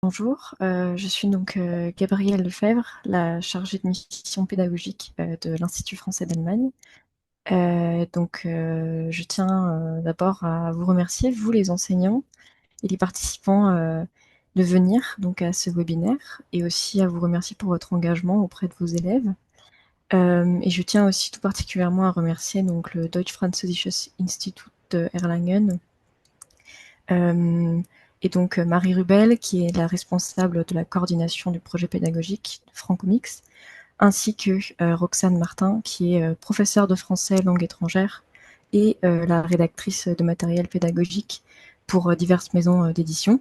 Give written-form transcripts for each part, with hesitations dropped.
Bonjour, je suis donc Gabrielle Lefebvre, la chargée de mission pédagogique de l'Institut français d'Allemagne. Je tiens d'abord à vous remercier, vous les enseignants et les participants, de venir donc à ce webinaire et aussi à vous remercier pour votre engagement auprès de vos élèves. Et je tiens aussi tout particulièrement à remercier donc le Deutsch-Französisches Institut de Erlangen, et donc Marie Rubel, qui est la responsable de la coordination du projet pédagogique de Francomix, ainsi que Roxane Martin, qui est professeure de français langue étrangère et la rédactrice de matériel pédagogique pour diverses maisons d'édition.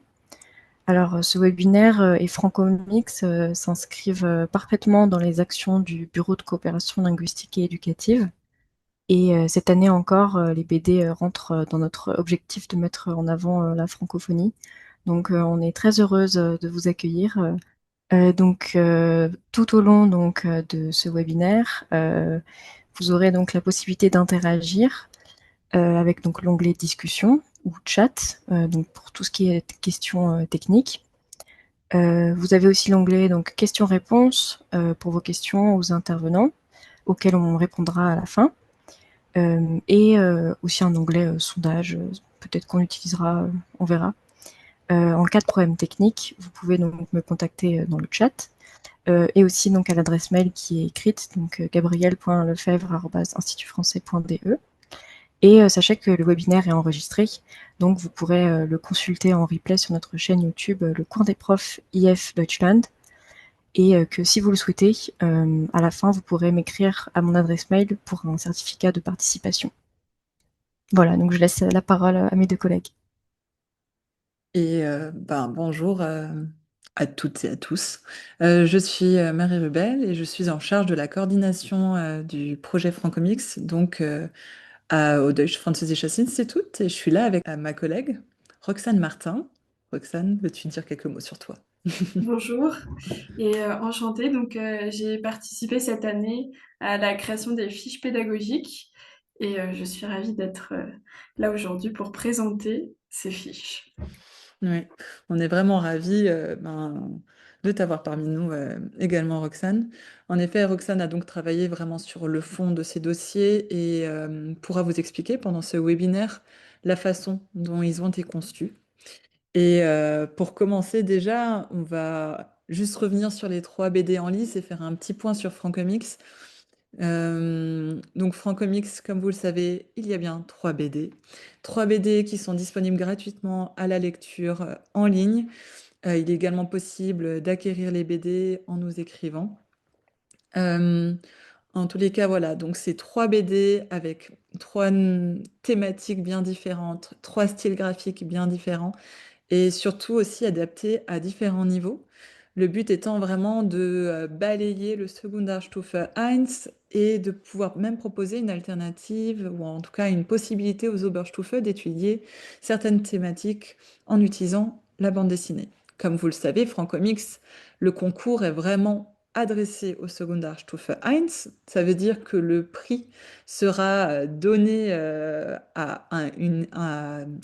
Alors, ce webinaire et Francomix s'inscrivent parfaitement dans les actions du Bureau de coopération linguistique et éducative. Et cette année encore, les BD rentrent dans notre objectif de mettre en avant la francophonie. Donc, on est très heureuse de vous accueillir. Tout au long de ce webinaire, vous aurez donc la possibilité d'interagir avec donc l'onglet discussion ou chat, donc pour tout ce qui est questions techniques. Vous avez aussi l'onglet donc questions-réponses pour vos questions aux intervenants, auxquels on répondra à la fin. Aussi un onglet sondage, peut-être qu'on l'utilisera, on verra. En cas de problème technique, vous pouvez donc me contacter dans le chat et aussi donc à l'adresse mail qui est écrite, donc gabrielle.lefebvre@institutfrançais.de. Et sachez que le webinaire est enregistré, donc vous pourrez le consulter en replay sur notre chaîne YouTube, le coin des profs IF Deutschland, et que si vous le souhaitez, à la fin, vous pourrez m'écrire à mon adresse mail pour un certificat de participation. Voilà, donc je laisse la parole à mes deux collègues. Bonjour à toutes et à tous. Je suis Marie Rebel et je suis en charge de la coordination du projet Francomix, au Deutsche Französisches Institut. Et je suis là avec ma collègue Roxane Martin. Roxane, veux-tu dire quelques mots sur toi? Bonjour et enchantée. J'ai participé cette année à la création des fiches pédagogiques et je suis ravie d'être là aujourd'hui pour présenter ces fiches. Oui, on est vraiment ravis de t'avoir parmi nous également, Roxane. En effet, Roxane a donc travaillé vraiment sur le fond de ces dossiers et pourra vous expliquer pendant ce webinaire la façon dont ils ont été conçus. Pour commencer, déjà, on va juste revenir sur les trois BD en lice et faire un petit point sur Francomix. Donc Francomix, comme vous le savez, il y a bien trois BD. Trois BD qui sont disponibles gratuitement à la lecture en ligne. Il est également possible d'acquérir les BD en nous écrivant. Euh, En tous les cas, voilà, donc c'est trois BD avec trois thématiques bien différentes, trois styles graphiques bien différents et surtout aussi adaptés à différents niveaux. Le but étant vraiment de balayer le Sekundarstufe 1 et de pouvoir même proposer une alternative ou en tout cas une possibilité aux Oberstufe d'étudier certaines thématiques en utilisant la bande dessinée. Comme vous le savez, Francomix, le concours est vraiment adressé au Sekundarstufe 1. Ça veut dire que le prix sera donné à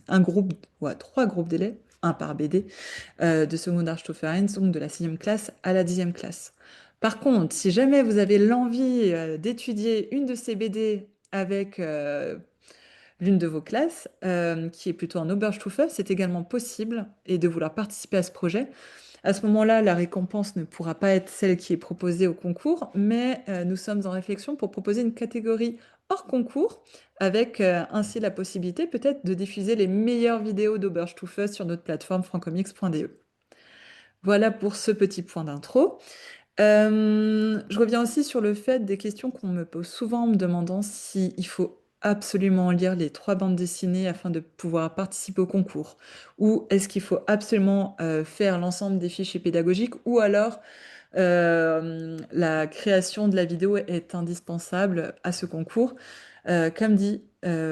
un groupe ou à trois groupes d'élèves, un par BD, de Sekundarstufe 1, donc de la sixième classe à la dixième classe. Par contre, si jamais vous avez l'envie d'étudier une de ces BD avec l'une de vos classes, qui est plutôt en Oberstufe, c'est également possible et de vouloir participer à ce projet. À ce moment-là, la récompense ne pourra pas être celle qui est proposée au concours, mais nous sommes en réflexion pour proposer une catégorie hors concours, avec ainsi la possibilité peut-être de diffuser les meilleures vidéos d'Oberstufe sur notre plateforme francomix.de. Voilà pour ce petit point d'intro. Je reviens aussi sur le fait des questions qu'on me pose souvent en me demandant s'il faut absolument lire les trois bandes dessinées afin de pouvoir participer au concours, ou est-ce qu'il faut absolument faire l'ensemble des fichiers pédagogiques, ou alors la création de la vidéo est indispensable à ce concours. Comme dit,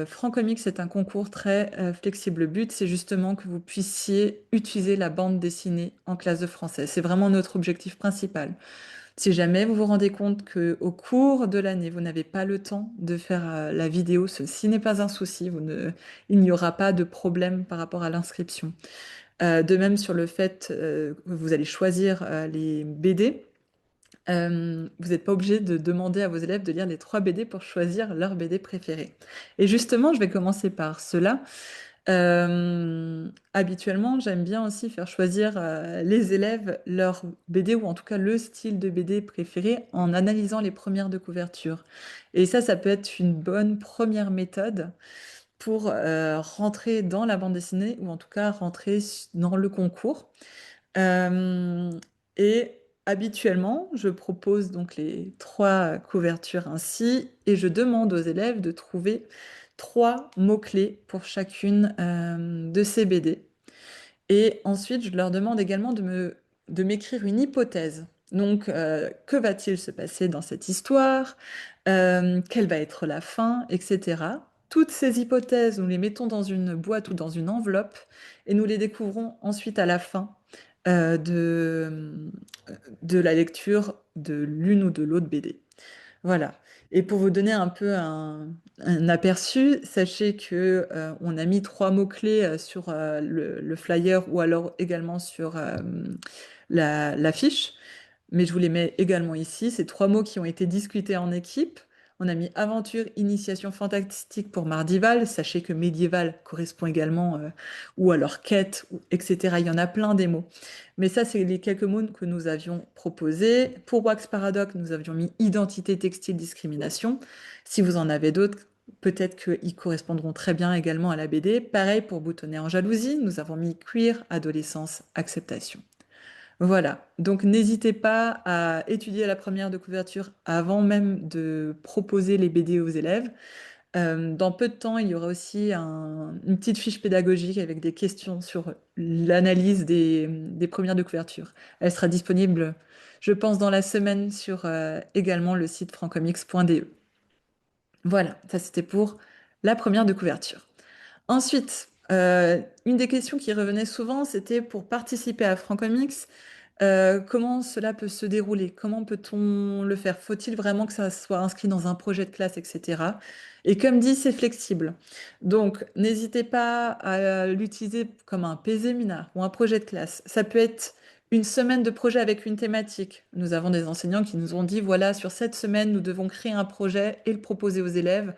Francomix est un concours très flexible. Le but, c'est justement que vous puissiez utiliser la bande dessinée en classe de français. C'est vraiment notre objectif principal. Si jamais vous vous rendez compte que au cours de l'année, vous n'avez pas le temps de faire la vidéo, ceci n'est pas un souci. Il n'y aura pas de problème par rapport à l'inscription. De même sur le fait que vous allez choisir les BD. Vous n'êtes pas obligé de demander à vos élèves de lire les 3 BD pour choisir leur BD préférée. Et justement, je vais commencer par cela. Habituellement, j'aime bien aussi faire choisir les élèves leur BD ou en tout cas le style de BD préféré en analysant les premières de couverture. Et ça peut être une bonne première méthode pour rentrer dans la bande dessinée ou en tout cas rentrer dans le concours. Euh, et habituellement, je propose donc les 3 couvertures ainsi et je demande aux élèves de trouver 3 mots-clés pour chacune de ces BD. Et ensuite, je leur demande également de m'écrire une hypothèse. Donc, que va-t-il se passer dans cette histoire? Quelle va être la fin, etc. Toutes ces hypothèses, nous les mettons dans une boîte ou dans une enveloppe et nous les découvrons ensuite à la fin euh, de, de la lecture de l'une ou de l'autre BD. Voilà. Et pour vous donner un peu un aperçu, sachez que on a mis 3 mots-clés sur le flyer ou alors également sur la fiche. Mais je vous les mets également ici. Ces 3 mots qui ont été discutés en équipe. On a mis aventure, initiation fantastique pour Mardival. Sachez que médiéval correspond également, ou alors quête, etc. Il y en a plein des mots. Mais ça, c'est les quelques mots que nous avions proposés. Pour Wax Paradox, nous avions mis identité textile discrimination. Si vous en avez d'autres, peut-être qu'ils correspondront très bien également à la BD. Pareil pour Boutonner en jalousie, nous avons mis queer, adolescence, acceptation. Voilà, donc n'hésitez pas à étudier la première de couverture avant même de proposer les BD aux élèves. Dans peu de temps, il y aura aussi une petite fiche pédagogique avec des questions sur l'analyse des premières de couverture. Elle sera disponible, je pense, dans la semaine sur également le site francomics.de. Voilà, ça c'était pour la première de couverture. Ensuite, une des questions qui revenait souvent, c'était pour participer à Francomics, comment cela peut se dérouler? Comment peut-on le faire? Faut-il vraiment que ça soit inscrit dans un projet de classe, etc. Et comme dit, c'est flexible. Donc, n'hésitez pas à l'utiliser comme un PZMINA ou un projet de classe. Ça peut être une semaine de projet avec une thématique. Nous avons des enseignants qui nous ont dit, voilà, sur cette semaine, nous devons créer un projet et le proposer aux élèves.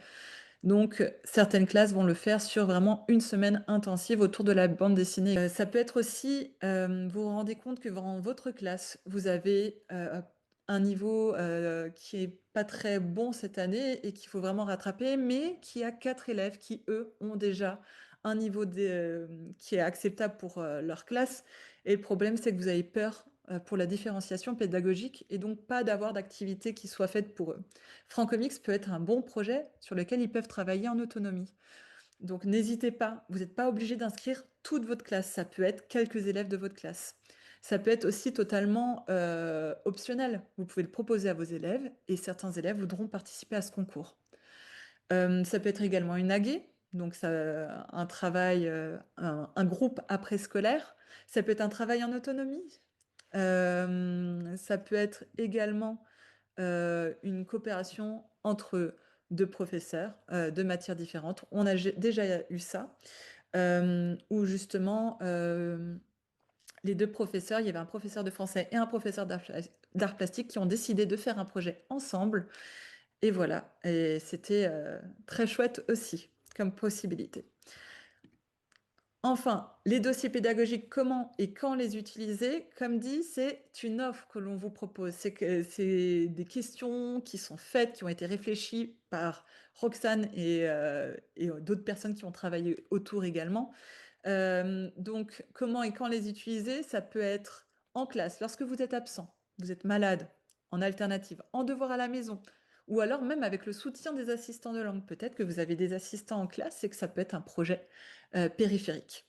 Donc, certaines classes vont le faire sur vraiment une semaine intensive autour de la bande dessinée. Ça peut être aussi, vous vous rendez compte que dans votre classe, vous avez un niveau qui est pas très bon cette année et qu'il faut vraiment rattraper, mais qui a 4 élèves qui, eux, ont déjà un niveau qui est acceptable pour leur classe. Et le problème, c'est que vous avez peur pour la différenciation pédagogique et donc pas d'avoir d'activité qui soit faite pour eux. Francomics peut être un bon projet sur lequel ils peuvent travailler en autonomie. Donc n'hésitez pas, vous n'êtes pas obligé d'inscrire toute votre classe, ça peut être quelques élèves de votre classe. Ça peut être aussi totalement optionnel. Vous pouvez le proposer à vos élèves et certains élèves voudront participer à ce concours. Ça peut être également une AG, donc ça, un travail, un groupe après-scolaire. Ça peut être un travail en autonomie. Ça peut être également une coopération entre 2 professeurs de matières différentes. On a déjà eu ça, où justement les 2 professeurs, il y avait un professeur de français et un professeur d'art plastique qui ont décidé de faire un projet ensemble. Et voilà, et c'était très chouette aussi comme possibilité. Enfin, les dossiers pédagogiques, comment et quand les utiliser? Comme dit, c'est une offre que l'on vous propose. C'est des questions qui sont faites, qui ont été réfléchies par Roxane et d'autres personnes qui ont travaillé autour également. Donc, comment et quand les utiliser? Ça peut être en classe, lorsque vous êtes absent, vous êtes malade, en alternative, en devoir à la maison, ou alors même avec le soutien des assistants de langue. Peut-être que vous avez des assistants en classe et que ça peut être un projet périphérique.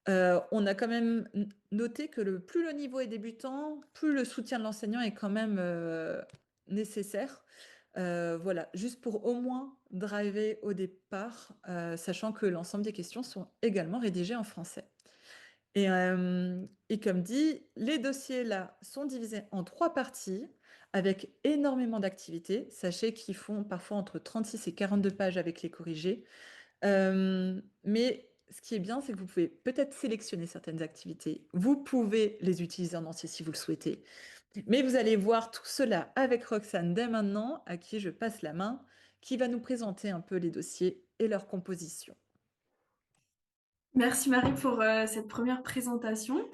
On a quand même noté que plus le niveau est débutant, plus le soutien de l'enseignant est quand même nécessaire. Voilà, juste pour au moins driver au départ, sachant que l'ensemble des questions sont également rédigées en français. Et comme dit, les dossiers là sont divisés en 3 parties avec énormément d'activités. Sachez qu'ils font parfois entre 36 et 42 pages avec les corrigés. Mais ce qui est bien, c'est que vous pouvez peut-être sélectionner certaines activités. Vous pouvez les utiliser en entier si vous le souhaitez. Mais vous allez voir tout cela avec Roxane dès maintenant, à qui je passe la main, qui va nous présenter un peu les dossiers et leur composition. Merci Marie pour cette première présentation.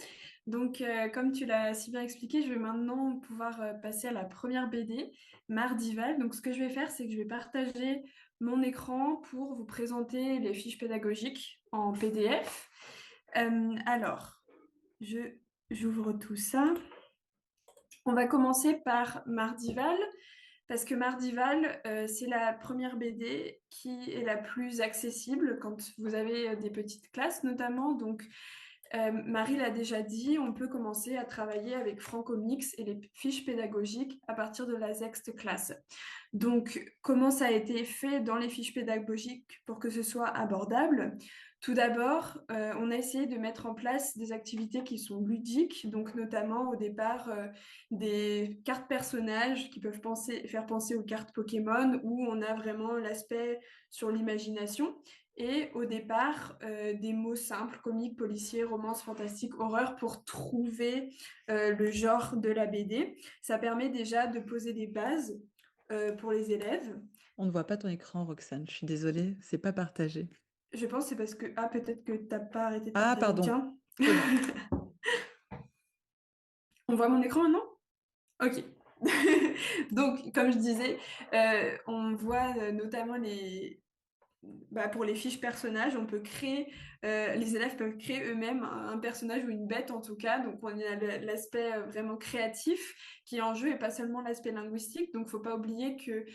Donc, comme tu l'as si bien expliqué, je vais maintenant pouvoir passer à la première BD, Mardival. Donc, ce que je vais faire, c'est que je vais partager mon écran pour vous présenter les fiches pédagogiques en PDF. Alors, j'ouvre tout ça. On va commencer par Mardival, parce que Mardival, c'est la première BD qui est la plus accessible quand vous avez des petites classes notamment. Donc, Marie l'a déjà dit, on peut commencer à travailler avec Francomix et les fiches pédagogiques à partir de la sexte classe. Donc, comment ça a été fait dans les fiches pédagogiques pour que ce soit abordable? Tout d'abord, on a essayé de mettre en place des activités qui sont ludiques, donc notamment au départ des cartes personnages qui peuvent faire penser aux cartes Pokémon, où on a vraiment l'aspect sur l'imagination. Et au départ, des mots simples, comique, policier, romance, fantastique, horreur, pour trouver le genre de la BD. Ça permet déjà de poser des bases pour les élèves. On ne voit pas ton écran, Roxane. Je suis désolée, c'est pas partagé. Je pense que c'est parce que... Ah, peut-être que t'as pas arrêté de Ah, partager le pardon. tien. C'est bon. On voit mon écran maintenant? Ok. Donc, comme je disais, on voit notamment pour les fiches personnages, on peut créer, les élèves peuvent créer eux-mêmes un personnage ou une bête en tout cas. Donc, on a l'aspect vraiment créatif qui est en jeu et pas seulement l'aspect linguistique. Donc, faut pas oublier que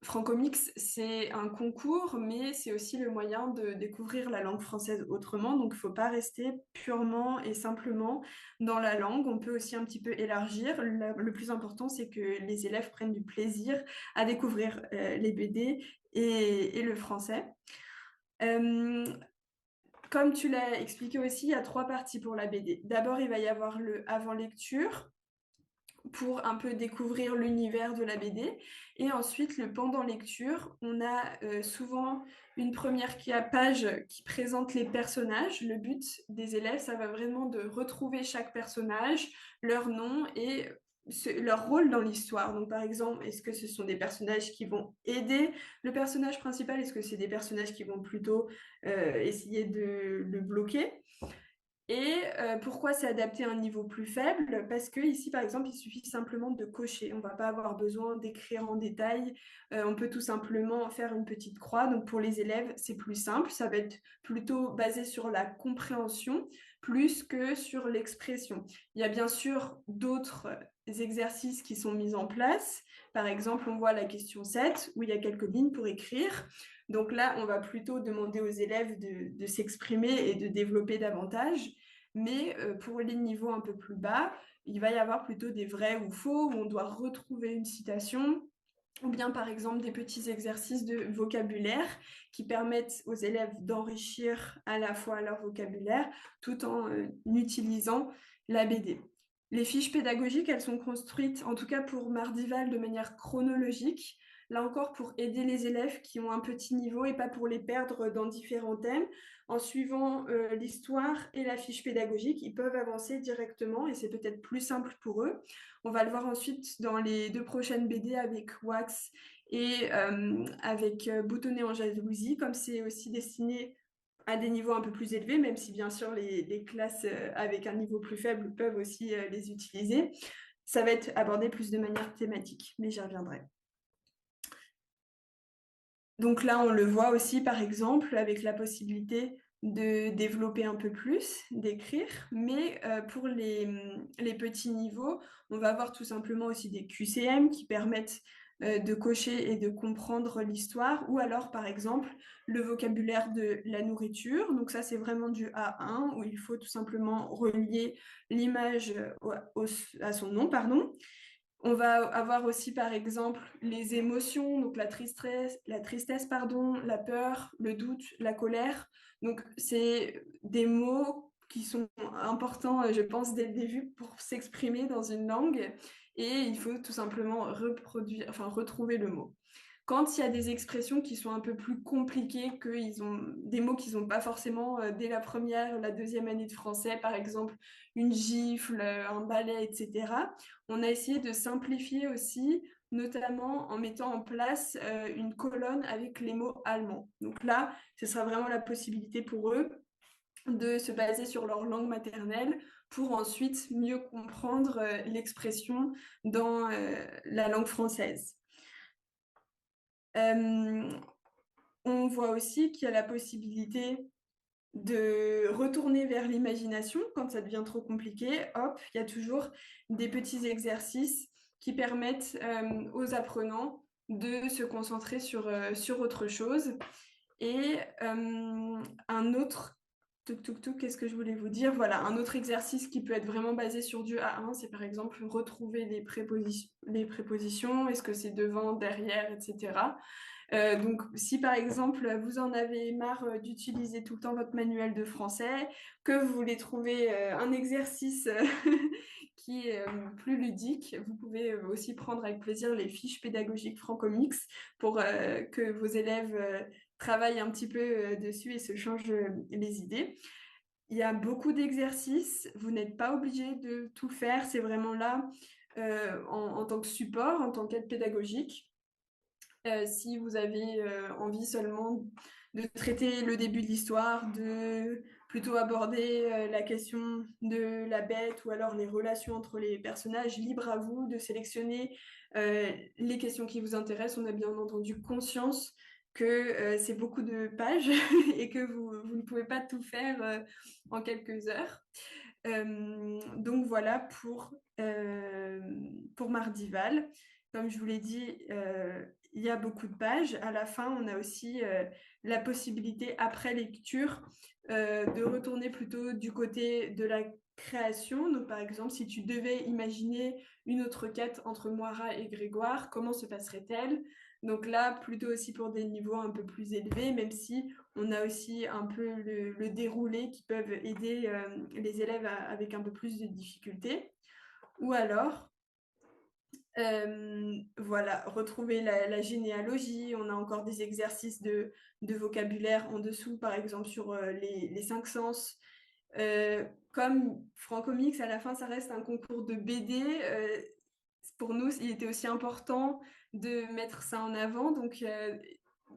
Francomix, c'est un concours, mais c'est aussi le moyen de découvrir la langue française autrement. Donc, il faut pas rester purement et simplement dans la langue. On peut aussi un petit peu élargir. Le plus important, c'est que les élèves prennent du plaisir à découvrir les BD et le français. Comme tu l'as expliqué aussi, il y a 3 parties pour la BD. D'abord, il va y avoir le avant-lecture pour un peu découvrir l'univers de la BD. Et ensuite, le pendant lecture, on a souvent une première page qui présente les personnages. Le but des élèves, ça va vraiment de retrouver chaque personnage, leur nom et leur rôle dans l'histoire. Donc, par exemple, est-ce que ce sont des personnages qui vont aider le personnage principal? Est-ce que c'est des personnages qui vont plutôt essayer de le bloquer? Et pourquoi c'est adapté à un niveau plus faible? Parce que ici, par exemple, il suffit simplement de cocher. On ne va pas avoir besoin d'écrire en détail. On peut tout simplement faire une petite croix. Donc pour les élèves, c'est plus simple. Ça va être plutôt basé sur la compréhension plus que sur l'expression. Il y a bien sûr d'autres exercices qui sont mis en place. Par exemple, on voit la question 7 où il y a quelques lignes pour écrire. Donc là, on va plutôt demander aux élèves de s'exprimer et de développer davantage. Mais pour les niveaux un peu plus bas, il va y avoir plutôt des vrais ou faux où on doit retrouver une citation ou bien par exemple des petits exercices de vocabulaire qui permettent aux élèves d'enrichir à la fois leur vocabulaire tout en utilisant la BD. Les fiches pédagogiques, elles sont construites, en tout cas pour Mardival, de manière chronologique. Là encore, pour aider les élèves qui ont un petit niveau et pas pour les perdre dans différents thèmes. En suivant l'histoire et la fiche pédagogique, ils peuvent avancer directement et c'est peut-être plus simple pour eux. On va le voir ensuite dans les 2 prochaines BD avec Wax et avec Boutonné en jalousie, comme c'est aussi destiné à des niveaux un peu plus élevés, même si bien sûr les classes avec un niveau plus faible peuvent aussi les utiliser. Ça va être abordé plus de manière thématique, mais j'y reviendrai. Donc là, on le voit aussi, par exemple, avec la possibilité de développer un peu plus, d'écrire, mais pour les petits niveaux, on va avoir tout simplement aussi des QCM qui permettent de cocher et de comprendre l'histoire, ou alors, par exemple, le vocabulaire de la nourriture. Donc ça, c'est vraiment du A1, où il faut tout simplement relier l'image à son nom, pardon. On va avoir aussi, par exemple, les émotions, donc la tristesse, pardon, la peur, le doute, la colère. Donc, c'est des mots qui sont importants, je pense, dès le début pour s'exprimer dans une langue. Et il faut tout simplement retrouver le mot. Quand il y a des expressions qui sont un peu plus compliquées, qu'ils ont des mots qu'ils n'ont pas forcément dès la première, la deuxième année de français, par exemple une gifle, un balai, etc., on a essayé de simplifier aussi, notamment en mettant en place une colonne avec les mots allemands. Donc là, ce sera vraiment la possibilité pour eux de se baser sur leur langue maternelle pour ensuite mieux comprendre l'expression dans la langue française. On voit aussi qu'il y a la possibilité de retourner vers l'imagination quand ça devient trop compliqué. Hop, il y a toujours des petits exercices qui permettent aux apprenants de se concentrer sur autre chose. Et un autre, qu'est-ce que je voulais vous dire? Voilà, un autre exercice qui peut être vraiment basé sur du A1, c'est par exemple retrouver les prépositions, est-ce que c'est devant, derrière, etc. Donc, si par exemple vous en avez marre d'utiliser tout le temps votre manuel de français, que vous voulez trouver un exercice qui est plus ludique, vous pouvez aussi prendre avec plaisir les fiches pédagogiques Francomix pour que vos élèves travaillent un petit peu dessus et se changent les idées. Il y a beaucoup d'exercices, vous n'êtes pas obligé de tout faire, c'est vraiment là en tant que support, en tant qu'aide pédagogique. Si vous avez envie seulement de traiter le début de l'histoire, de plutôt aborder la question de la bête ou alors les relations entre les personnages, libre à vous de sélectionner les questions qui vous intéressent. On a bien entendu conscience que c'est beaucoup de pages et que vous ne pouvez pas tout faire en quelques heures. Donc voilà pour Mardival. Comme je vous l'ai dit, il y a beaucoup de pages. À la fin, on a aussi la possibilité, après lecture, de retourner plutôt du côté de la création. Donc, par exemple, si tu devais imaginer une autre quête entre Moira et Grégoire, comment se passerait-elle? Donc là, plutôt aussi pour des niveaux un peu plus élevés, même si on a aussi un peu le déroulé qui peuvent aider les élèves avec un peu plus de difficultés. Ou alors, voilà, retrouver la généalogie. On a encore des exercices de vocabulaire en dessous, par exemple sur les cinq sens. Comme Francomix, à la fin, ça reste un concours de BD. Pour nous, il était aussi important de mettre ça en avant. Donc,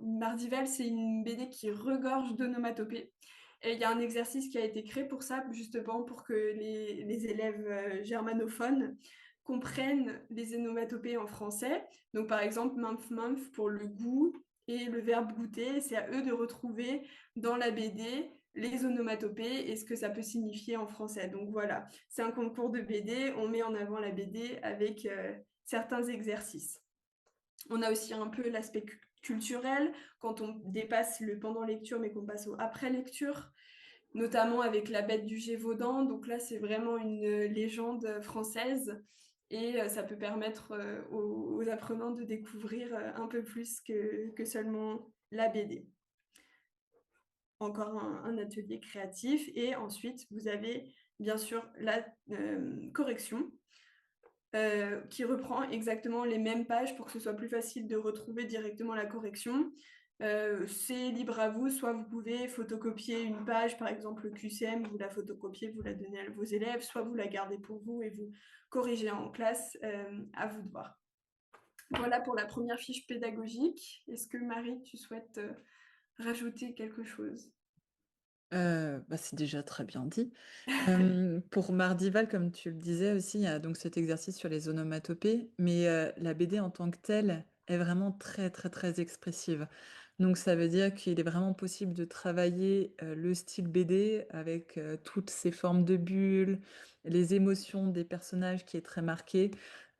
Mardival, c'est une BD qui regorge d'onomatopées. Et il y a un exercice qui a été créé pour ça, justement pour que les élèves germanophones comprennent les onomatopées en français. Donc, par exemple, memph pour le goût et le verbe goûter, c'est à eux de retrouver dans la BD les onomatopées et ce que ça peut signifier en français. Donc voilà, c'est un concours de BD, on met en avant la BD avec certains exercices. On a aussi un peu l'aspect culturel, quand on dépasse le pendant lecture mais qu'on passe au après lecture, notamment avec la bête du Gévaudan. Donc là, c'est vraiment une légende française et ça peut permettre aux apprenants de découvrir un peu plus que seulement la BD. Encore un atelier créatif et ensuite vous avez bien sûr la correction qui reprend exactement les mêmes pages pour que ce soit plus facile de retrouver directement la correction. C'est libre à vous, soit vous pouvez photocopier une page, par exemple le QCM, vous la photocopiez, vous la donnez à vos élèves, soit vous la gardez pour vous et vous corrigez en classe, à vous de voir. Voilà pour la première fiche pédagogique. Est-ce que Marie, tu souhaites rajouter quelque chose? C'est déjà très bien dit. Pour Mardival, comme tu le disais aussi, il y a donc cet exercice sur les onomatopées, mais la BD en tant que telle est vraiment très, très, très expressive. Donc ça veut dire qu'il est vraiment possible de travailler le style BD avec toutes ces formes de bulles, les émotions des personnages qui est très marqué.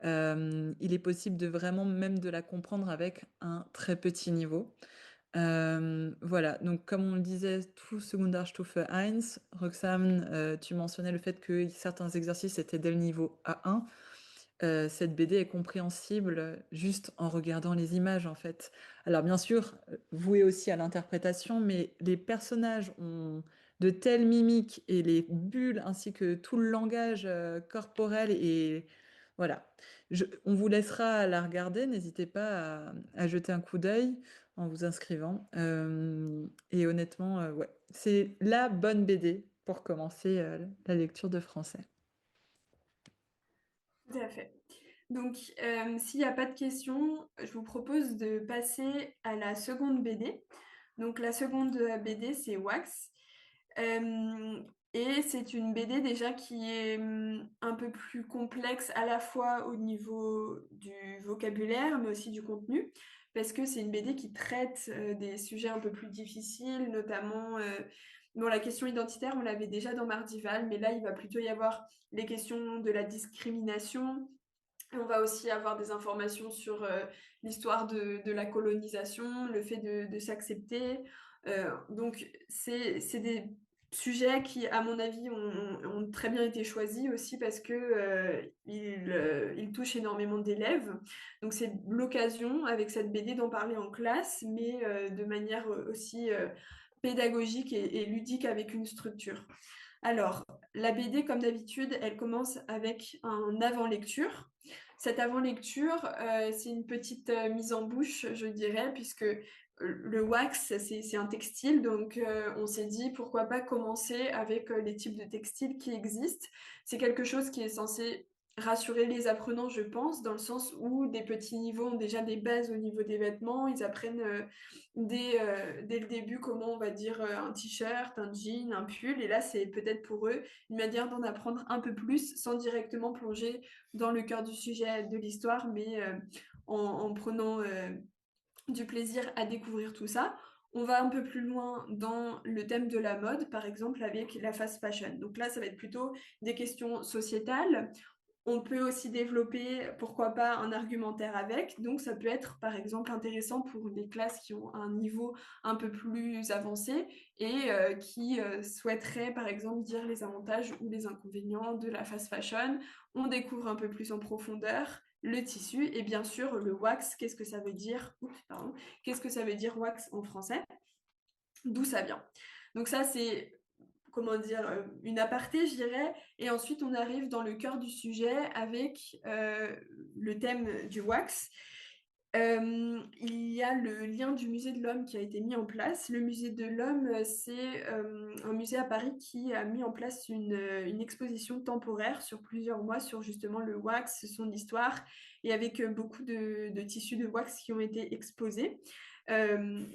Il est possible de vraiment même de la comprendre avec un très petit niveau. Voilà, donc comme on le disait, tout Sekundarstufe 1, Roxane, tu mentionnais le fait que certains exercices étaient dès le niveau A1. Cette BD est compréhensible juste en regardant les images, en fait. Alors bien sûr, voué aussi à l'interprétation, mais les personnages ont de telles mimiques et les bulles ainsi que tout le langage corporel et Voilà. On vous laissera la regarder, n'hésitez pas à jeter un coup d'œil en vous inscrivant. Et honnêtement, ouais, c'est la bonne BD pour commencer la lecture de français. Tout à fait. Donc, s'il n'y a pas de questions, je vous propose de passer à la seconde BD. Donc, la seconde BD, c'est Wax. Euh, et c'est une BD déjà qui est un peu plus complexe à la fois au niveau du vocabulaire, mais aussi du contenu, parce que c'est une BD qui traite des sujets un peu plus difficiles, notamment bon, la question identitaire, on l'avait déjà dans Mardival, mais là, il va plutôt y avoir les questions de la discrimination. On va aussi avoir des informations sur l'histoire de la colonisation, le fait de s'accepter. Donc, c'est des sujets qui, à mon avis, ont très bien été choisis aussi parce que ils touchent énormément d'élèves. Donc, c'est l'occasion, avec cette BD, d'en parler en classe, mais de manière aussi pédagogique et ludique avec une structure. Alors, la BD, comme d'habitude, elle commence avec un avant-lecture. Cette avant-lecture, c'est une petite mise en bouche, je dirais, puisque le wax, c'est un textile, donc on s'est dit pourquoi pas commencer avec les types de textiles qui existent. C'est quelque chose qui est censé rassurer les apprenants, je pense, dans le sens où des petits niveaux ont déjà des bases au niveau des vêtements, ils apprennent dès le début comment on va dire un t-shirt, un jean, un pull, et là c'est peut-être pour eux une manière d'en apprendre un peu plus sans directement plonger dans le cœur du sujet de l'histoire, mais en prenant du plaisir à découvrir tout ça. On va un peu plus loin dans le thème de la mode, par exemple avec la fast fashion. Donc là, ça va être plutôt des questions sociétales. On peut aussi développer, pourquoi pas, un argumentaire avec. Donc, ça peut être, par exemple, intéressant pour des classes qui ont un niveau un peu plus avancé et qui souhaiteraient, par exemple, dire les avantages ou les inconvénients de la fast fashion. On découvre un peu plus en profondeur le tissu et bien sûr le wax. Qu'est-ce que ça veut dire? Oups, pardon. Qu'est-ce que ça veut dire wax en français? D'où ça vient? Donc ça, c'est comment dire, une aparté, je dirais. Et ensuite, on arrive dans le cœur du sujet avec le thème du wax. Il y a le lien du musée de l'Homme qui a été mis en place. Le musée de l'Homme, c'est un musée à Paris qui a mis en place une exposition temporaire sur plusieurs mois sur justement le wax, son histoire, et avec beaucoup de tissus de wax qui ont été exposés.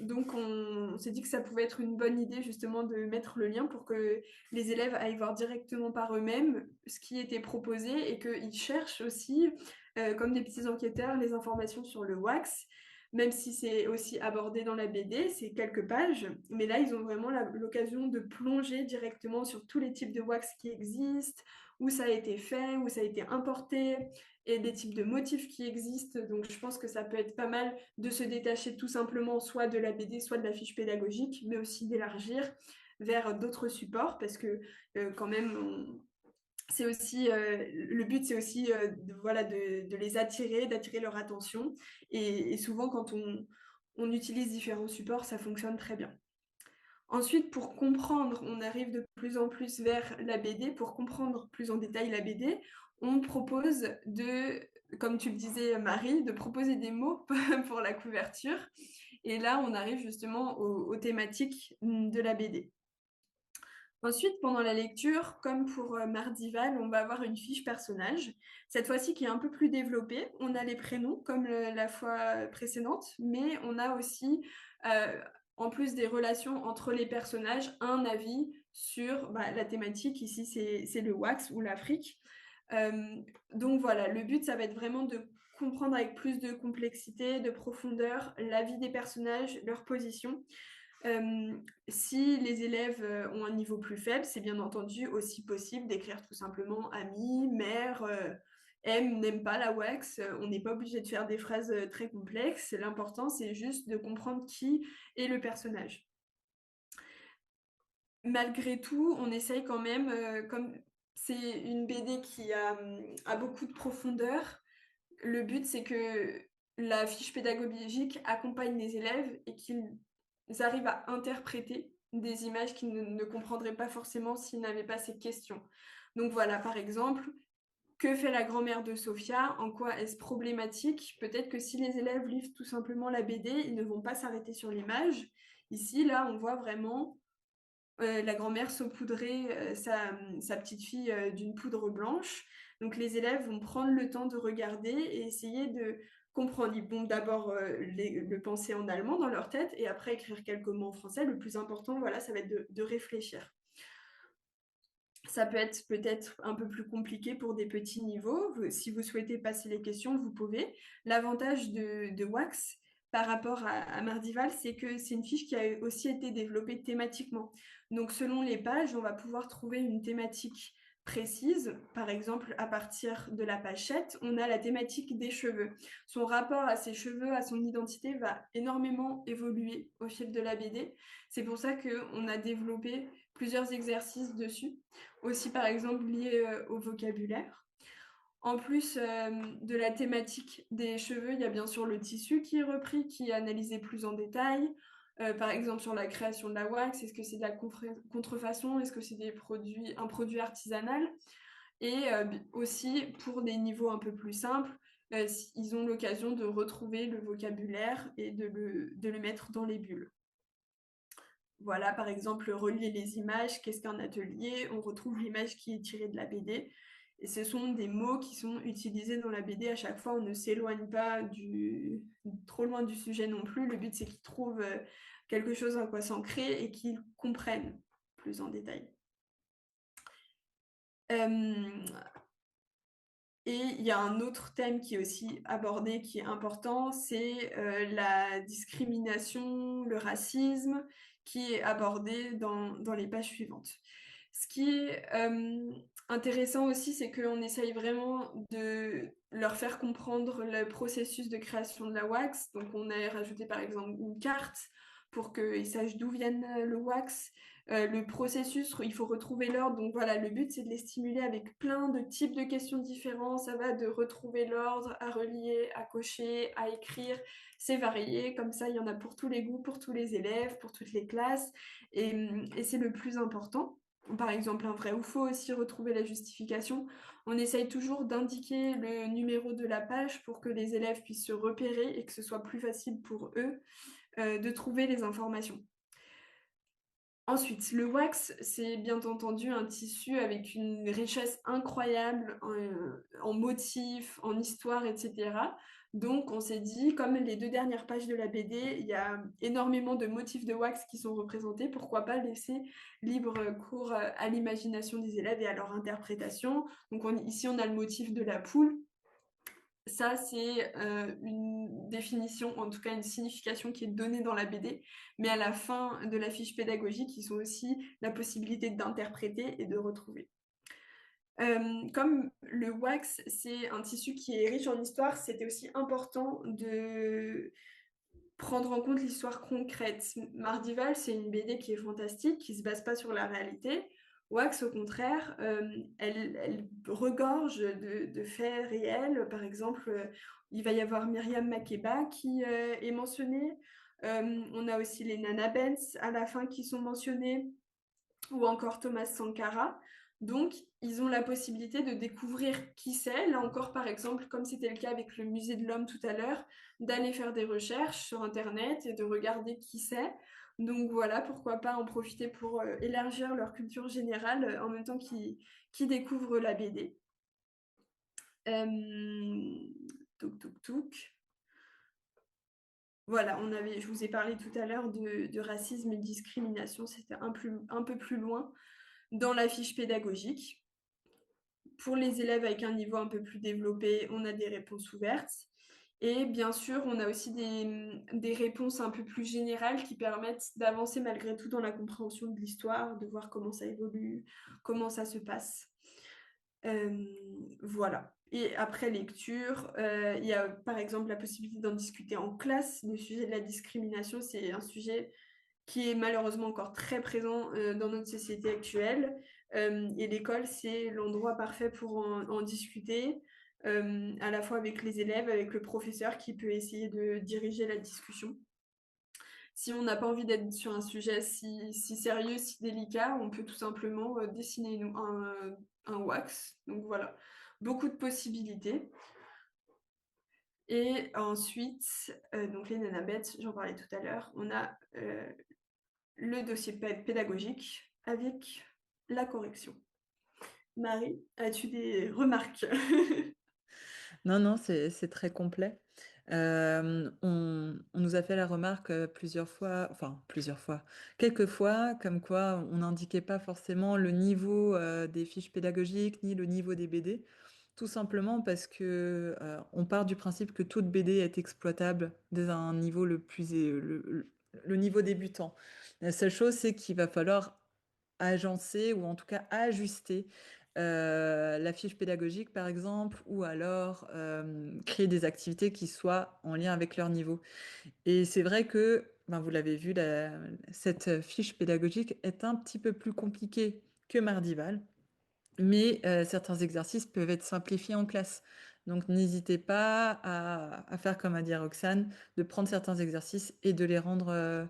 Donc on s'est dit que ça pouvait être une bonne idée justement de mettre le lien pour que les élèves aillent voir directement par eux-mêmes ce qui était proposé et qu'ils cherchent aussi, comme des petits enquêteurs, les informations sur le wax. Même si c'est aussi abordé dans la BD, c'est quelques pages, mais là ils ont vraiment l'occasion de plonger directement sur tous les types de wax qui existent, où ça a été fait, où ça a été importé, et des types de motifs qui existent. Donc je pense que ça peut être pas mal de se détacher tout simplement soit de la BD, soit de la fiche pédagogique, mais aussi d'élargir vers d'autres supports parce que quand même, c'est aussi le but, c'est aussi voilà, de les attirer, d'attirer leur attention. Et souvent, quand on utilise différents supports, ça fonctionne très bien. Ensuite, pour comprendre, on arrive de plus en plus vers la BD. Pour comprendre plus en détail la BD, on propose de, comme tu le disais Marie, de proposer des mots pour la couverture. Et là, on arrive justement aux thématiques de la BD. Ensuite, pendant la lecture, comme pour Mardival, on va avoir une fiche personnage. Cette fois-ci qui est un peu plus développée. On a les prénoms comme la fois précédente, mais on a aussi, en plus des relations entre les personnages, un avis sur la thématique. Ici, c'est le wax ou l'Afrique. Donc voilà, le but, ça va être vraiment de comprendre avec plus de complexité, de profondeur, la vie des personnages, leur position. Si les élèves ont un niveau plus faible, c'est bien entendu aussi possible d'écrire tout simplement ami, mère, aime, n'aime pas la wax. On n'est pas obligé de faire des phrases très complexes. L'important, c'est juste de comprendre qui est le personnage. Malgré tout, on essaye quand même, comme c'est une BD qui a beaucoup de profondeur, le but, c'est que la fiche pédagogique accompagne les élèves et qu'ils arrivent à interpréter des images qu'ils ne comprendraient pas forcément s'ils n'avaient pas ces questions. Donc voilà, par exemple, que fait la grand-mère de Sophia? En quoi est-ce problématique? Peut-être que si les élèves lisent tout simplement la BD, ils ne vont pas s'arrêter sur l'image. Ici, là, on voit vraiment la grand-mère saupoudrer sa petite fille d'une poudre blanche. Donc les élèves vont prendre le temps de regarder et essayer de comprendre. Ils vont d'abord le penser en allemand dans leur tête et après écrire quelques mots en français. Le plus important, voilà, ça va être de réfléchir. Ça peut être peut-être un peu plus compliqué pour des petits niveaux. Si vous souhaitez passer les questions, vous pouvez. L'avantage de Wax par rapport à Mardival, c'est que c'est une fiche qui a aussi été développée thématiquement. Donc selon les pages, on va pouvoir trouver une thématique précise. Par exemple, à partir de la page 7, on a la thématique des cheveux. Son rapport à ses cheveux, à son identité va énormément évoluer au fil de la BD. C'est pour ça qu'on a développé plusieurs exercices dessus, aussi par exemple liés au vocabulaire. En plus de la thématique des cheveux, il y a bien sûr le tissu qui est repris, qui est analysé plus en détail. Par exemple sur la création de la wax, est-ce que c'est de la contrefaçon, est-ce que c'est un produit artisanal? Et aussi pour des niveaux un peu plus simples, ils ont l'occasion de retrouver le vocabulaire et de le mettre dans les bulles. Voilà, par exemple, relier les images, qu'est-ce qu'un atelier? On retrouve l'image qui est tirée de la BD. Et ce sont des mots qui sont utilisés dans la BD. À chaque fois, on ne s'éloigne pas trop loin du sujet non plus. Le but, c'est qu'ils trouvent quelque chose à quoi s'ancrer et qu'ils comprennent plus en détail. Et il y a un autre thème qui est aussi abordé, qui est important, c'est la discrimination, le racisme, qui est abordé dans les pages suivantes. Ce qui est intéressant aussi, c'est qu'on essaye vraiment de leur faire comprendre le processus de création de la wax. Donc on a rajouté par exemple une carte pour qu'ils sachent d'où viennent le wax. Le processus, il faut retrouver l'ordre. Donc voilà, le but, c'est de les stimuler avec plein de types de questions différents. Ça va de retrouver l'ordre, à relier, à cocher, à écrire. C'est varié, comme ça, il y en a pour tous les goûts, pour tous les élèves, pour toutes les classes. Et c'est le plus important. Par exemple, un vrai ou faux aussi, retrouver la justification. On essaye toujours d'indiquer le numéro de la page pour que les élèves puissent se repérer et que ce soit plus facile pour eux de trouver les informations. Ensuite, le wax, c'est bien entendu un tissu avec une richesse incroyable en motifs, en histoire, etc. Donc, on s'est dit, comme les 2 dernières pages de la BD, il y a énormément de motifs de wax qui sont représentés, pourquoi pas laisser libre cours à l'imagination des élèves et à leur interprétation. Donc, ici, on a le motif de la poule. Ça, c'est une définition, en tout cas une signification qui est donnée dans la BD, mais à la fin de la fiche pédagogique, ils ont aussi la possibilité d'interpréter et de retrouver. Comme le wax, c'est un tissu qui est riche en histoire, c'était aussi important de prendre en compte l'histoire concrète. Mardival, c'est une BD qui est fantastique, qui ne se base pas sur la réalité. Wax, au contraire, elle regorge de faits réels. Par exemple, il va y avoir Myriam Makeba qui est mentionnée. On a aussi les Nana Benz à la fin qui sont mentionnées, ou encore Thomas Sankara. Donc, ils ont la possibilité de découvrir qui c'est. Là encore, par exemple, comme c'était le cas avec le Musée de l'Homme tout à l'heure, d'aller faire des recherches sur Internet et de regarder qui c'est. Donc voilà, pourquoi pas en profiter pour élargir leur culture générale en même temps qu'ils découvrent la BD. Touk. Voilà, je vous ai parlé tout à l'heure de racisme et de discrimination, c'était un peu plus loin dans la fiche pédagogique. Pour les élèves avec un niveau un peu plus développé, on a des réponses ouvertes. Et bien sûr, on a aussi des réponses un peu plus générales qui permettent d'avancer malgré tout dans la compréhension de l'histoire, de voir comment ça évolue, comment ça se passe. Voilà. Et après lecture, il y a par exemple la possibilité d'en discuter en classe. Le sujet de la discrimination, c'est un sujet qui est malheureusement encore très présent dans notre société actuelle. Et l'école, c'est l'endroit parfait pour en discuter, à la fois avec les élèves, avec le professeur qui peut essayer de diriger la discussion. Si on n'a pas envie d'être sur un sujet si sérieux, si délicat, on peut tout simplement dessiner un wax. Donc voilà. beaucoup de possibilités. Et ensuite, donc les nanabêtes, j'en parlais tout à l'heure, on a le dossier pédagogique avec la correction. Marie, as-tu des remarques? Non, non, c'est très complet. On nous a fait la remarque plusieurs fois, quelques fois, comme quoi on n'indiquait pas forcément le niveau des fiches pédagogiques ni le niveau des BD, tout simplement parce que on part du principe que toute BD est exploitable dès un niveau le niveau débutant. La seule chose, c'est qu'il va falloir agencer ou en tout cas ajuster la fiche pédagogique, par exemple, ou alors créer des activités qui soient en lien avec leur niveau. Et c'est vrai que, ben, vous l'avez vu, cette fiche pédagogique est un petit peu plus compliquée que Mardival, mais certains exercices peuvent être simplifiés en classe. Donc n'hésitez pas à faire comme a dit Roxane, de prendre certains exercices et de les rendre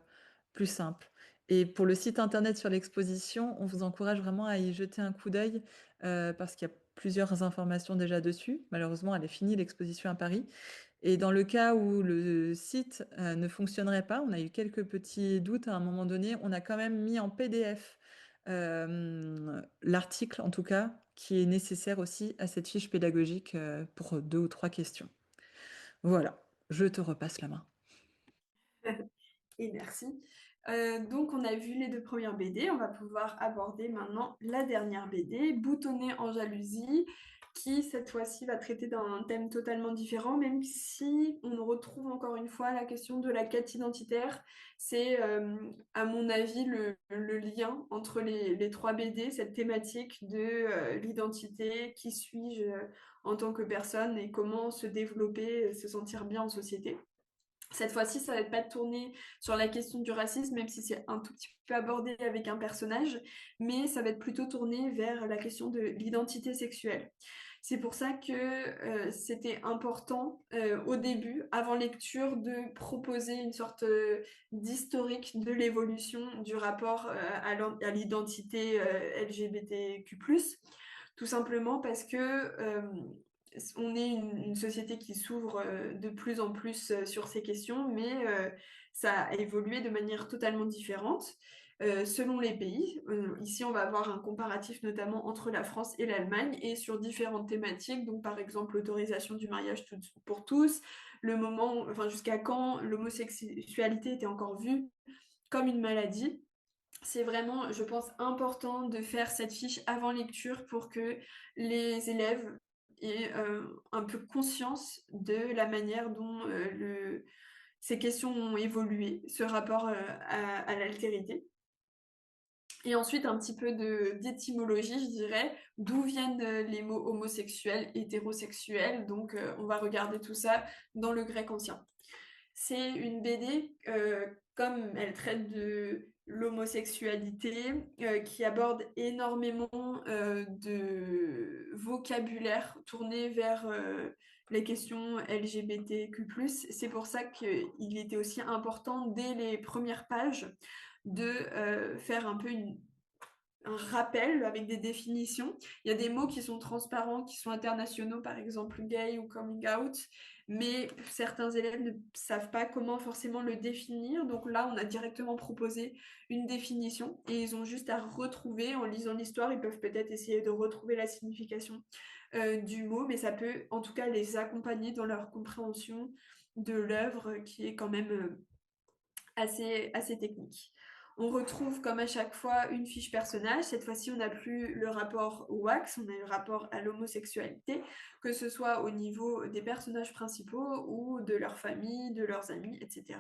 plus simples. Et pour le site internet sur l'exposition, on vous encourage vraiment à y jeter un coup d'œil parce qu'il y a plusieurs informations déjà dessus. Malheureusement, elle est finie, l'exposition à Paris. Et dans le cas où le site ne fonctionnerait pas, on a eu quelques petits doutes à un moment donné, on a quand même mis en PDF l'article, en tout cas, qui est nécessaire aussi à cette fiche pédagogique pour 2 ou 3 questions. Voilà, je te repasse la main. Et merci. Donc, on a vu les 2 premières BD. On va pouvoir aborder maintenant la dernière BD, Boutonnée en jalousie, qui cette fois-ci va traiter d'un thème totalement différent, même si on retrouve encore une fois la question de la quête identitaire. C'est, à mon avis, le lien entre les 3 BD, cette thématique de l'identité, qui suis-je en tant que personne et comment se développer, se sentir bien en société. Cette fois-ci, ça va pas être tourné sur la question du racisme, même si c'est un tout petit peu abordé avec un personnage, mais ça va être plutôt tourné vers la question de l'identité sexuelle. C'est pour ça que c'était important au début, avant lecture, de proposer une sorte d'historique de l'évolution du rapport à l'identité LGBTQ+. Tout simplement parce que on est une société qui s'ouvre de plus en plus sur ces questions, mais ça a évolué de manière totalement différente selon les pays. Ici, on va avoir un comparatif notamment entre la France et l'Allemagne et sur différentes thématiques. Donc, par exemple, l'autorisation du mariage pour tous, le moment, enfin, jusqu'à quand l'homosexualité était encore vue comme une maladie. C'est vraiment, je pense, important de faire cette fiche avant lecture pour que les élèves aient un peu conscience de la manière dont ces questions ont évolué, ce rapport à l'altérité. Et ensuite, un petit peu d'étymologie, je dirais, d'où viennent les mots homosexuels, hétérosexuels. Donc, on va regarder tout ça dans le grec ancien. C'est une BD, comme elle traite de l'homosexualité, qui aborde énormément de vocabulaire tourné vers les questions LGBTQ+. C'est pour ça qu'il était aussi important, dès les premières pages, de faire un peu un rappel avec des définitions. Il y a des mots qui sont transparents, qui sont internationaux, par exemple gay ou coming out, mais certains élèves ne savent pas comment forcément le définir. Donc là, on a directement proposé une définition et ils ont juste à retrouver, en lisant l'histoire, ils peuvent peut-être essayer de retrouver la signification du mot, mais ça peut en tout cas les accompagner dans leur compréhension de l'œuvre qui est quand même assez technique. On retrouve comme à chaque fois une fiche personnage. Cette fois-ci, on n'a plus le rapport au wax, on a le rapport à l'homosexualité, que ce soit au niveau des personnages principaux ou de leur famille, de leurs amis, etc.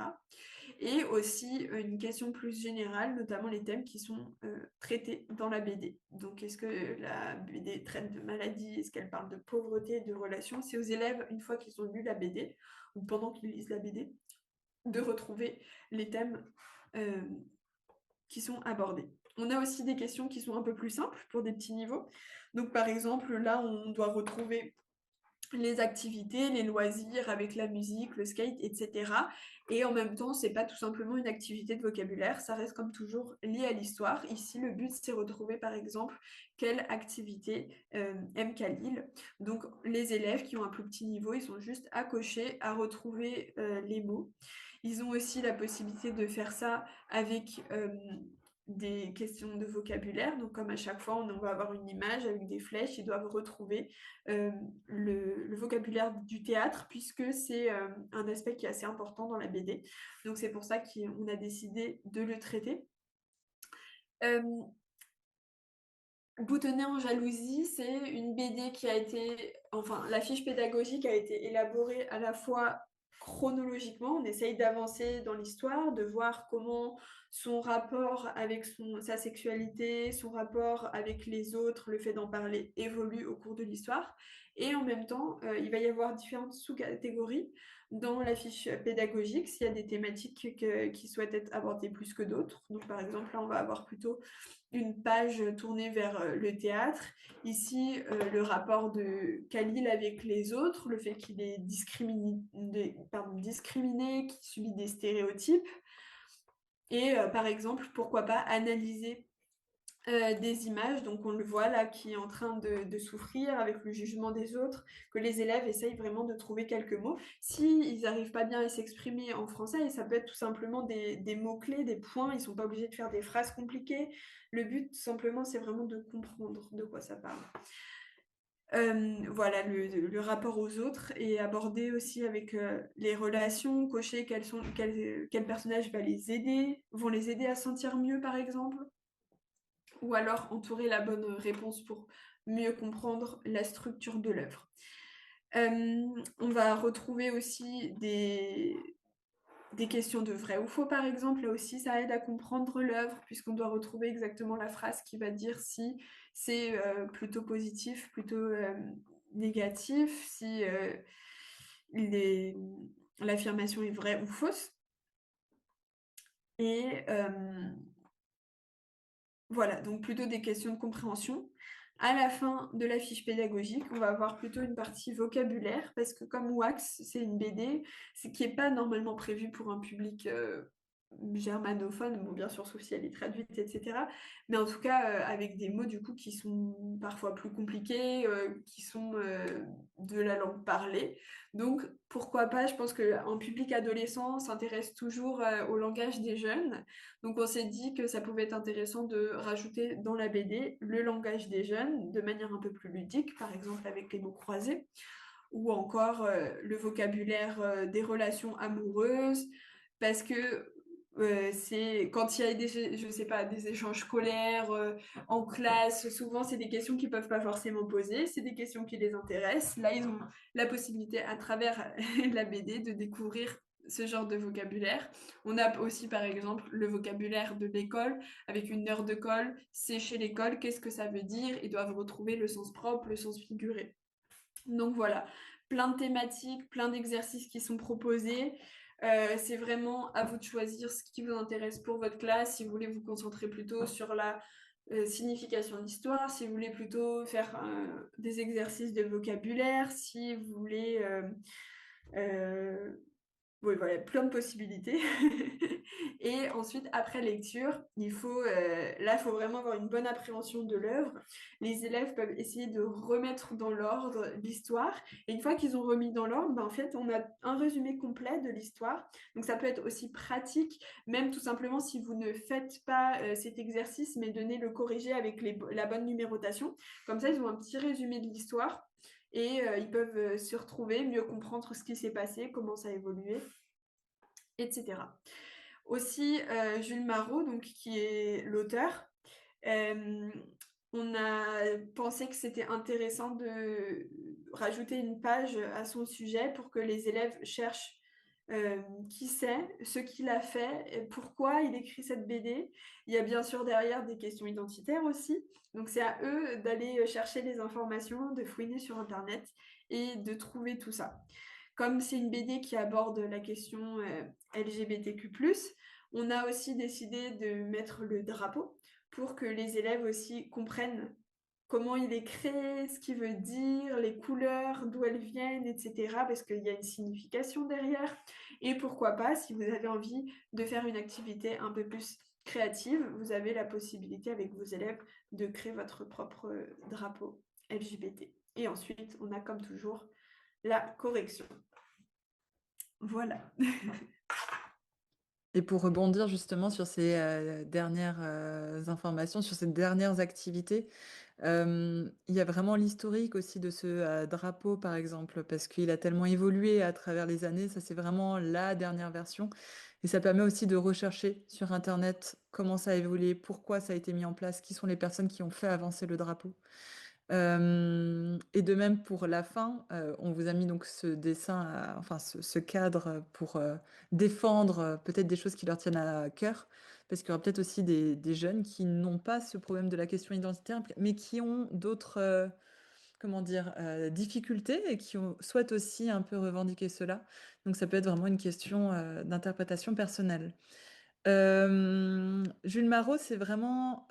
Et aussi une question plus générale, notamment les thèmes qui sont traités dans la BD. Donc, est-ce que la BD traite de maladies? Est-ce qu'elle parle de pauvreté, de relations? C'est aux élèves, une fois qu'ils ont lu la BD, ou pendant qu'ils lisent la BD, de retrouver les thèmes euh, qui sont abordés. On a aussi des questions qui sont un peu plus simples pour des petits niveaux. Donc par exemple, là, on doit retrouver les activités, les loisirs avec la musique, le skate, etc. Et en même temps, c'est pas tout simplement une activité de vocabulaire, ça reste comme toujours lié à l'histoire. Ici, le but, c'est retrouver par exemple quelle activité aime Khalil. Donc, les élèves qui ont un plus petit niveau, ils sont juste à cocher, à retrouver les mots. Ils ont aussi la possibilité de faire ça avec des questions de vocabulaire. Donc, comme à chaque fois, on va avoir une image avec des flèches, ils doivent retrouver le vocabulaire du théâtre, puisque c'est un aspect qui est assez important dans la BD. Donc, c'est pour ça qu'on a décidé de le traiter. Boutonner en jalousie, c'est une BD qui a été, enfin, la fiche pédagogique a été élaborée à la fois chronologiquement, on essaye d'avancer dans l'histoire, de voir comment son rapport avec sa sexualité, son rapport avec les autres, le fait d'en parler évolue au cours de l'histoire. Et en même temps, il va y avoir différentes sous-catégories dans la fiche pédagogique, s'il y a des thématiques qui souhaitent être abordées plus que d'autres. Donc par exemple, là, on va avoir plutôt une page tournée vers le théâtre. Ici, le rapport de Khalil avec les autres, le fait qu'il est discriminé, qu'il subit des stéréotypes. Et par exemple, pourquoi pas analyser des images, donc on le voit là qui est en train de souffrir avec le jugement des autres, que les élèves essayent vraiment de trouver quelques mots. S'ils n'arrivent pas bien à s'exprimer en français, et ça peut être tout simplement des mots-clés, des points, ils ne sont pas obligés de faire des phrases compliquées. Le but, tout simplement, c'est vraiment de comprendre de quoi ça parle. Voilà, le rapport aux autres et aborder aussi avec les relations, cocher quels personnages vont les aider à se sentir mieux par exemple, ou alors entourer la bonne réponse pour mieux comprendre la structure de l'œuvre. On va retrouver aussi des questions de vrai ou faux, par exemple. Là aussi, ça aide à comprendre l'œuvre, puisqu'on doit retrouver exactement la phrase qui va dire si c'est plutôt positif, plutôt négatif, si l'affirmation est vraie ou fausse. Et voilà, donc plutôt des questions de compréhension. À la fin de la fiche pédagogique, on va avoir plutôt une partie vocabulaire, parce que comme Wax, c'est une BD, ce qui n'est pas normalement prévu pour un public germanophone, bon, bien sûr, sauf si elle est traduite, etc. Mais en tout cas, avec des mots du coup qui sont parfois plus compliqués, qui sont de la langue parlée. Donc, pourquoi pas, je pense qu'un public adolescent s'intéresse toujours au langage des jeunes. Donc on s'est dit que ça pouvait être intéressant de rajouter dans la BD le langage des jeunes de manière un peu plus ludique, par exemple avec les mots croisés, ou encore le vocabulaire des relations amoureuses, parce que c'est quand il y a je sais pas, des échanges scolaires en classe, souvent c'est des questions qu'ils peuvent pas forcément poser, c'est des questions qui les intéressent. Là, ils ont la possibilité à travers la BD de découvrir ce genre de vocabulaire. On a aussi par exemple le vocabulaire de l'école avec une heure de colle, c'est chez l'école, qu'est-ce que ça veut dire? Ils doivent retrouver le sens propre, le sens figuré. Donc voilà, plein de thématiques, plein d'exercices qui sont proposés. C'est vraiment à vous de choisir ce qui vous intéresse pour votre classe. Si vous voulez vous concentrer plutôt sur la signification de l'histoire, si vous voulez plutôt faire des exercices de vocabulaire, si vous voulez oui, voilà, plein de possibilités. Et ensuite, après lecture, il faut vraiment avoir une bonne appréhension de l'œuvre. Les élèves peuvent essayer de remettre dans l'ordre l'histoire. Et une fois qu'ils ont remis dans l'ordre, ben, en fait, on a un résumé complet de l'histoire. Donc, ça peut être aussi pratique, même tout simplement si vous ne faites pas cet exercice, mais donnez-le corriger avec la bonne numérotation. Comme ça, ils ont un petit résumé de l'histoire et ils peuvent se retrouver, mieux comprendre ce qui s'est passé, comment ça a évolué, etc. Aussi, Jules Marot, donc, qui est l'auteur, on a pensé que c'était intéressant de rajouter une page à son sujet pour que les élèves cherchent qui c'est, ce qu'il a fait, pourquoi il écrit cette BD. Il y a bien sûr derrière des questions identitaires aussi. Donc c'est à eux d'aller chercher les informations, de fouiner sur Internet et de trouver tout ça. Comme c'est une BD qui aborde la question LGBTQ+, on a aussi décidé de mettre le drapeau pour que les élèves aussi comprennent comment il est créé, ce qu'il veut dire, les couleurs, d'où elles viennent, etc. Parce qu'il y a une signification derrière. Et pourquoi pas, si vous avez envie de faire une activité un peu plus créative, vous avez la possibilité avec vos élèves de créer votre propre drapeau LGBT. Et ensuite, on a comme toujours la correction. Voilà. Et pour rebondir justement sur ces dernières informations, sur ces dernières activités, il y a vraiment l'historique aussi de ce drapeau, par exemple, parce qu'il a tellement évolué à travers les années. Ça, c'est vraiment la dernière version. Et ça permet aussi de rechercher sur Internet comment ça a évolué, pourquoi ça a été mis en place, qui sont les personnes qui ont fait avancer le drapeau. Et de même pour la fin, on vous a mis donc ce dessin, enfin ce cadre pour défendre peut-être des choses qui leur tiennent à cœur, parce qu'il y aura peut-être aussi des jeunes qui n'ont pas ce problème de la question identitaire, mais qui ont d'autres, comment dire, difficultés et qui souhaitent aussi un peu revendiquer cela. Donc ça peut être vraiment une question d'interprétation personnelle. Jules Marot, c'est vraiment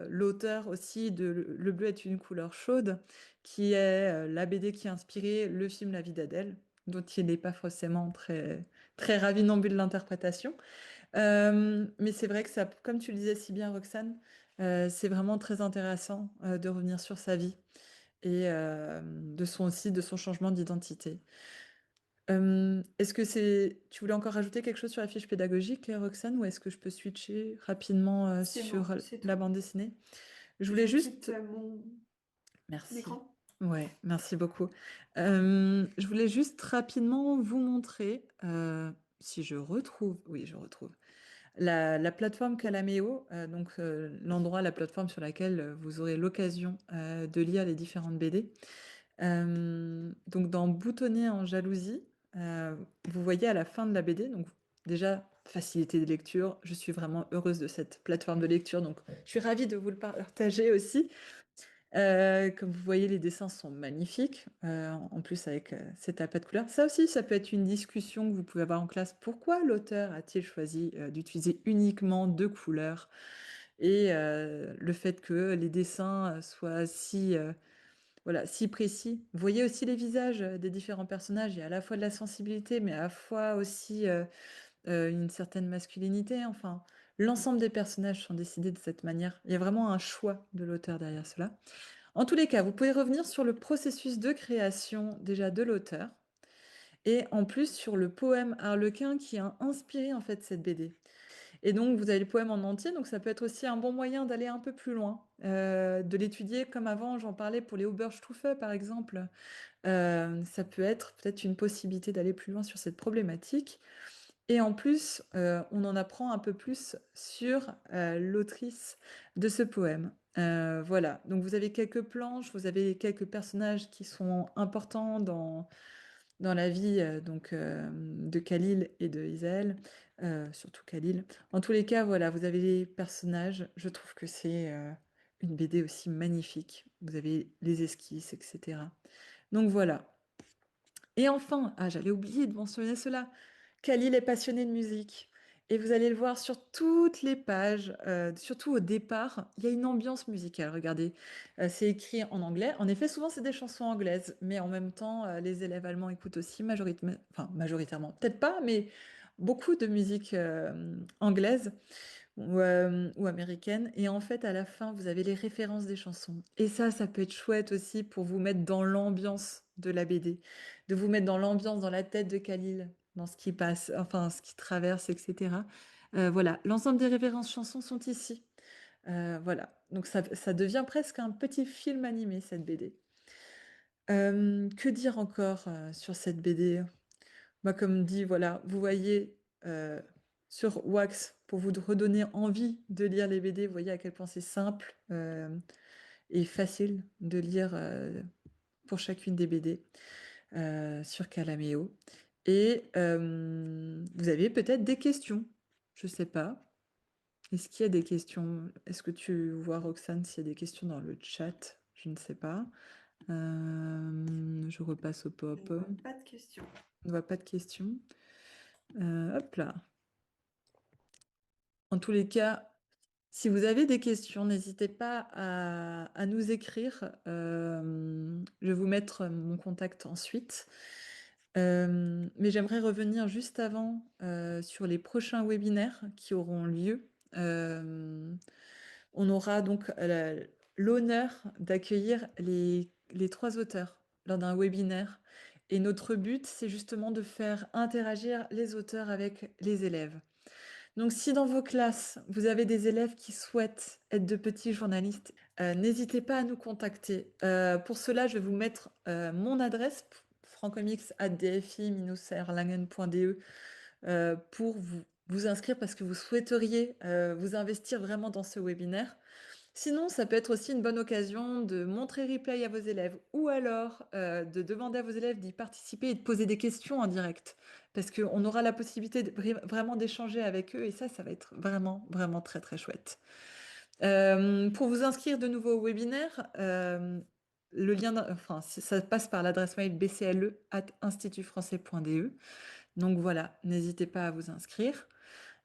l'auteur aussi de Le bleu est une couleur chaude, qui est la BD qui a inspiré le film La vie d'Adèle, dont il n'est pas forcément très, très ravinambule de l'interprétation. Mais c'est vrai que ça, comme tu le disais si bien, Roxane, c'est vraiment très intéressant de revenir sur sa vie et de son changement d'identité. Est-ce que tu voulais encore rajouter quelque chose sur la fiche pédagogique, Roxane, ou est-ce que je peux switcher rapidement C'est sur bon, c'est la tout. bande dessinée? Je voulais Je quitte juste... mon Merci. écran. Ouais, merci beaucoup. Je voulais juste rapidement vous montrer, si je retrouve, oui, je retrouve, la plateforme Calameo, donc l'endroit, la plateforme sur laquelle vous aurez l'occasion de lire les différentes BD. Donc dans Boutonner en jalousie, vous voyez à la fin de la BD, donc déjà facilité de lecture, je suis vraiment heureuse de cette plateforme de lecture, donc je suis ravie de vous le partager aussi. Comme vous voyez, les dessins sont magnifiques, en plus avec cet appât de couleurs. Ça aussi, ça peut être une discussion que vous pouvez avoir en classe. Pourquoi l'auteur a-t-il choisi d'utiliser uniquement deux couleurs? Et le fait que les dessins soient si voilà, si précis. Vous voyez aussi les visages des différents personnages. Il y a à la fois de la sensibilité, mais à la fois aussi une certaine masculinité. Enfin, l'ensemble des personnages sont décidés de cette manière. Il y a vraiment un choix de l'auteur derrière cela. En tous les cas, vous pouvez revenir sur le processus de création déjà de l'auteur et en plus sur le poème Harlequin qui a inspiré en fait cette BD. Et donc, vous avez le poème en entier, donc ça peut être aussi un bon moyen d'aller un peu plus loin, de l'étudier comme avant, j'en parlais pour les Oberstufe par exemple. Ça peut être peut-être une possibilité d'aller plus loin sur cette problématique. Et en plus, on en apprend un peu plus sur l'autrice de ce poème. Voilà, donc vous avez quelques planches, vous avez quelques personnages qui sont importants dans la vie de Khalil et de Isaël, surtout Khalil. En tous les cas, voilà, vous avez les personnages. Je trouve que c'est une BD aussi magnifique. Vous avez les esquisses, etc. Donc voilà. Et enfin, j'allais oublier de mentionner cela. Khalil est passionné de musique. Et vous allez le voir sur toutes les pages, surtout au départ, il y a une ambiance musicale. Regardez, c'est écrit en anglais. En effet, souvent c'est des chansons anglaises, mais en même temps, les élèves allemands écoutent aussi majoritairement, peut-être pas, mais beaucoup de musique anglaise ou américaine. Et en fait, à la fin, vous avez les références des chansons. Et ça peut être chouette aussi pour vous mettre dans l'ambiance de la BD, de vous mettre dans l'ambiance, dans la tête de Khalil, dans ce qui passe, enfin, ce qui traverse, etc. Voilà, l'ensemble des références chansons sont ici. Voilà, donc ça devient presque un petit film animé, cette BD. Que dire encore sur cette BD? Bah, comme dit, voilà, vous voyez sur Wax, pour vous redonner envie de lire les BD, vous voyez à quel point c'est simple et facile de lire pour chacune des BD sur Calameo. Et vous avez peut-être des questions, je sais pas. Est-ce qu'il y a des questions? Est-ce que tu vois, Roxane, s'il y a des questions dans le chat? Je ne sais pas. Je repasse au Je ne pop. vois pas de questions. On ne voit pas de questions. Hop là. En tous les cas, Si vous avez des questions, n'hésitez pas à nous écrire. Je vais vous mettre mon contact ensuite. Mais j'aimerais revenir juste avant sur les prochains webinaires qui auront lieu. On aura donc l'honneur d'accueillir les trois auteurs lors d'un webinaire. Et notre but, c'est justement de faire interagir les auteurs avec les élèves. Donc, si dans vos classes, vous avez des élèves qui souhaitent être de petits journalistes, n'hésitez pas à nous contacter. Pour cela, je vais vous mettre mon adresse, francomics@dfi-erlangen.de, pour vous inscrire parce que vous souhaiteriez vous investir vraiment dans ce webinaire. Sinon, ça peut être aussi une bonne occasion de montrer replay à vos élèves ou alors de demander à vos élèves d'y participer et de poser des questions en direct. Parce qu'on aura la possibilité vraiment d'échanger avec eux et ça va être vraiment, vraiment très, très chouette. Pour vous inscrire de nouveau au webinaire, le lien, enfin, ça passe par l'adresse mail bcle@institutfrançais.de. Donc voilà, n'hésitez pas à vous inscrire.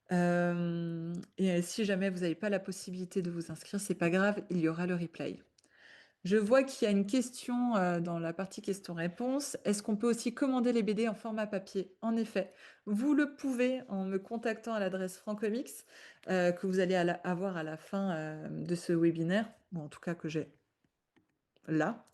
Et si jamais vous n'avez pas la possibilité de vous inscrire, c'est pas grave, il y aura le replay. Je vois qu'il y a une question dans la partie questions-réponses. Est-ce qu'on peut aussi commander les BD en format papier? En effet, vous le pouvez en me contactant à l'adresse Francomics que vous allez avoir à la fin de ce webinaire, ou en tout cas que j'ai là.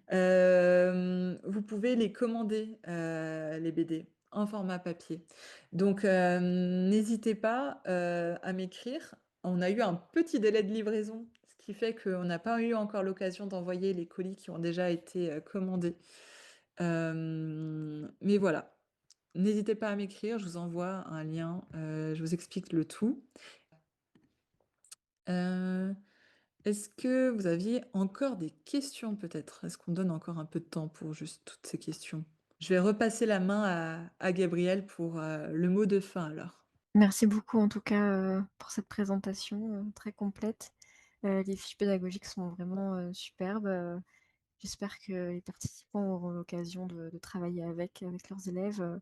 Vous pouvez les commander, les BD, en format papier. Donc, n'hésitez pas à m'écrire. On a eu un petit délai de livraison, ce qui fait qu'on n'a pas eu encore l'occasion d'envoyer les colis qui ont déjà été commandés. Mais voilà, n'hésitez pas à m'écrire, je vous envoie un lien, je vous explique le tout. Euh, Est-ce que vous aviez encore des questions peut-être? Est-ce qu'on donne encore un peu de temps pour juste toutes ces questions? Je vais repasser la main à Gabriel pour le mot de fin alors. Merci beaucoup en tout cas pour cette présentation très complète. Les fiches pédagogiques sont vraiment superbes. J'espère que les participants auront l'occasion de travailler avec leurs élèves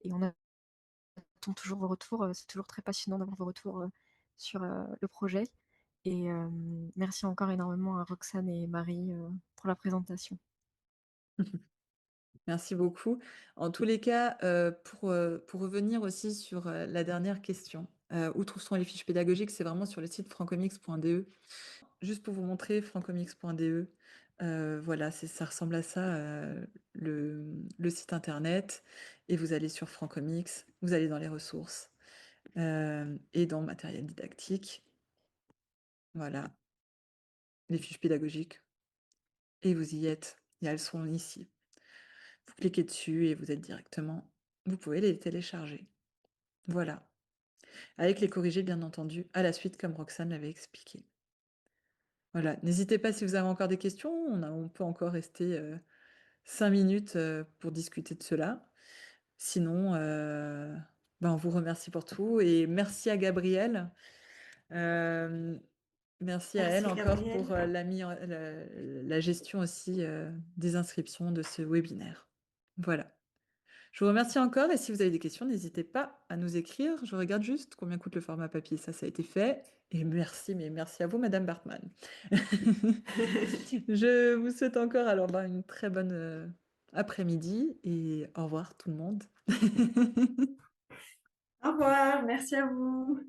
et on attend toujours vos retours. C'est toujours très passionnant d'avoir vos retours sur le projet. Et merci encore énormément à Roxane et Marie pour la présentation. Merci beaucoup. En tous les cas, pour revenir aussi sur la dernière question, où trouve-t-on les fiches pédagogiques? C'est vraiment sur le site francomics.de. Juste pour vous montrer francomics.de, voilà, ça ressemble à ça, le site internet. Et vous allez sur Francomics, vous allez dans les ressources et dans matériel didactique. Voilà, les fiches pédagogiques. Et vous y êtes. Et elles sont ici. Vous cliquez dessus et vous êtes directement. Vous pouvez les télécharger. Voilà. Avec les corrigés, bien entendu, à la suite, comme Roxane l'avait expliqué. Voilà. N'hésitez pas si vous avez encore des questions. On peut encore rester 5 minutes pour discuter de cela. Sinon, on vous remercie pour tout et merci à Gabrielle. Merci à elle Merci encore pour Gabriel. la gestion aussi des inscriptions de ce webinaire. Voilà. Je vous remercie encore et si vous avez des questions, n'hésitez pas à nous écrire. Je regarde juste combien coûte le format papier. Ça a été fait. Et merci, mais merci à vous, Madame Bartman. Je vous souhaite encore alors une très bonne après-midi et au revoir tout le monde. Au revoir, merci à vous.